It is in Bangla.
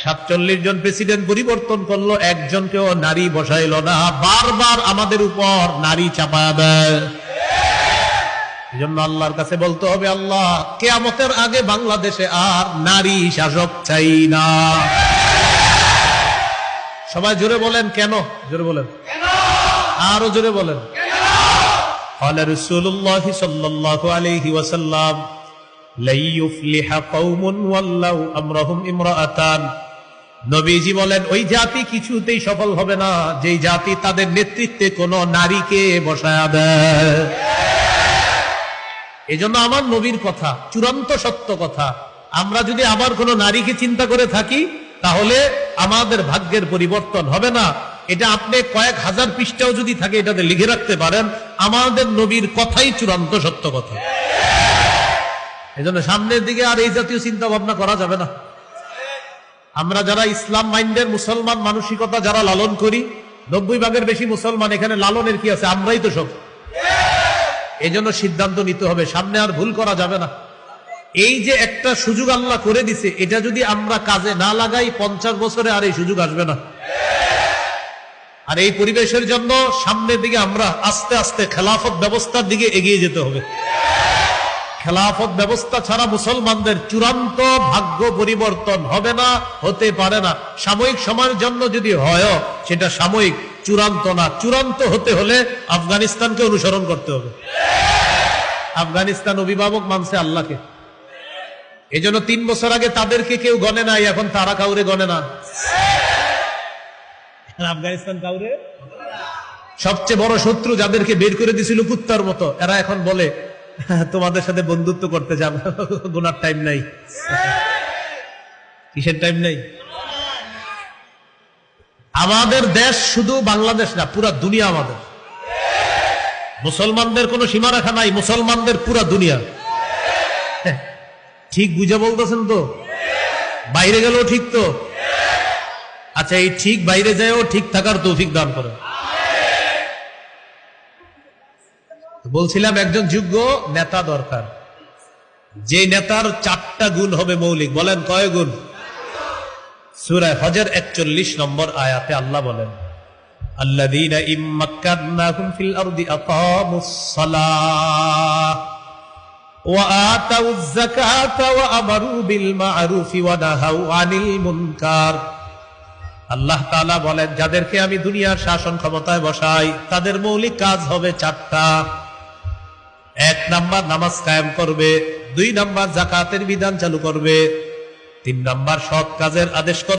47 জন প্রেসিডেন্ট পরিবর্তন করলো, একজনকেও নারী বসাইল না। বারবার আমাদের উপর নারী চাপায়া দেয়। এই জন্য আল্লাহর কাছে বলতে হবে, আল্লাহ কিয়ামতের আগে বাংলাদেশে আর নারী শাসক চাই না। সবাই জোরে বলেন কেন? জোরে বলেন, আরো জোরে বলেন। ক্বালা রাসূলুল্লাহ সাল্লাল্লাহু আলাইহি ওয়াসাল্লাম লা ইউফলিহা কওমুন ওয়াল্লাউ আমরাহুম ইমরাআতান। নবীজি বলেন, ওই জাতি কিছুতেই সফল হবে না যেই জাতি তাদের নেতৃত্বে কোন নারীকে বসায়া দেয়। এজন্য আমার নবীর কথা চূড়ান্ত সত্য কথা। আমরা যদি আবার কোন নারীকে চিন্তা করে থাকি তাহলে আমাদের ভাগ্যের পরিবর্তন হবে না। এটা আপনি কয়েক হাজার পৃষ্ঠাও যদি থাকে এটাতে লিখে রাখতে পারেন, আমাদের নবীর কথাই চূড়ান্ত সত্য কথা। এজন্য সামনের দিকে আর এই জাতীয় চিন্তা ভাবনা করা যাবে না। আমরা যারা ইসলাম মাইন্ডের মুসলমান মানসিকতা যারা লালন করি, 90 ভাগের বেশি মুসলমান, এখানে লালনের কি আছে? আমরাই তো সব। এই জন্য সিদ্ধান্ত নিতে হবে, সামনে আর ভুল করা যাবে না। এই যে একটা সুযোগ আল্লাহ করে দিছে, এটা যদি আমরা কাজে না লাগাই 50 বছরে আর এই সুযোগ আসবে না। আর এই পরিবেশের জন্য সামনের দিকে আমরা আস্তে আস্তে খেলাফত ব্যবস্থার দিকে এগিয়ে যেতে হবে। খেলাফত ব্যবস্থা ছাড়া মুসলমানদের চূড়ান্ত ভাগ্য পরিবর্তন হবে না, হতে পারে না। সাময়িক সময়ের জন্য যদি হয় সেটা সাময়িক, চূড়ান্ত না। চূড়ান্ত হতে হলে আফগানিস্তানকে অনুসরণ করতে হবে। আফগানিস্তান অভিভাবক মানছে আল্লাহকে, এই জন্য 3 বছর আগে তাদেরকে কেউ গণে নাই, এখন তারা কাউরে গণে না। আফগানিস্তান কাউরে, সবচেয়ে বড় শত্রু যাদেরকে বের করে দিছিল কুত্তার মতো, এরা এখন বলে তোমাদের সাথে বন্ধুত্ব করতে যাব, গোনার টাইম নাই। কিসের টাইম নাই? আমাদের দেশ শুধু বাংলাদেশ না, পুরা দুনিয়া আমাদের। মুসলমানদের কোনো সীমারেখা নাই, মুসলমানদের পুরা দুনিয়া। ঠিক বুঝে বলতেছেন তো? বাইরে গেলেও ঠিক তো? আচ্ছা, এই ঠিক বাইরে যায়ও ঠিক থাকার তৌফিক দান করে। বলছিলাম একজন যোগ্য নেতা দরকার, যে নেতার 4টা গুণ হবে মৌলিক। বলেন কয় গুণ? সূরা হজের 41 নম্বর আয়াতে আল্লাহ বলেন, আল্লাযীনা ইম্মাক্কানাহুম ফিল আরদি আকামুস সালাহ ওয়া আতাউয যাকাতা ওয়া আমারু বিল মা'রুফি ওয়া নাহাউ আনিল মুনকার। আল্লাহ তাআলা বলেন, যাদেরকে আমি দুনিয়ার শাসন ক্ষমতায় বসাই তাদের মৌলিক কাজ হবে 4টা। 1 নাম্বার নামাজ কায়েম করবে, 2 নাম্বার যাকাতের বিধান চালু করবে, 3 নাম্বার সৎ কাজের আদেশ করবে।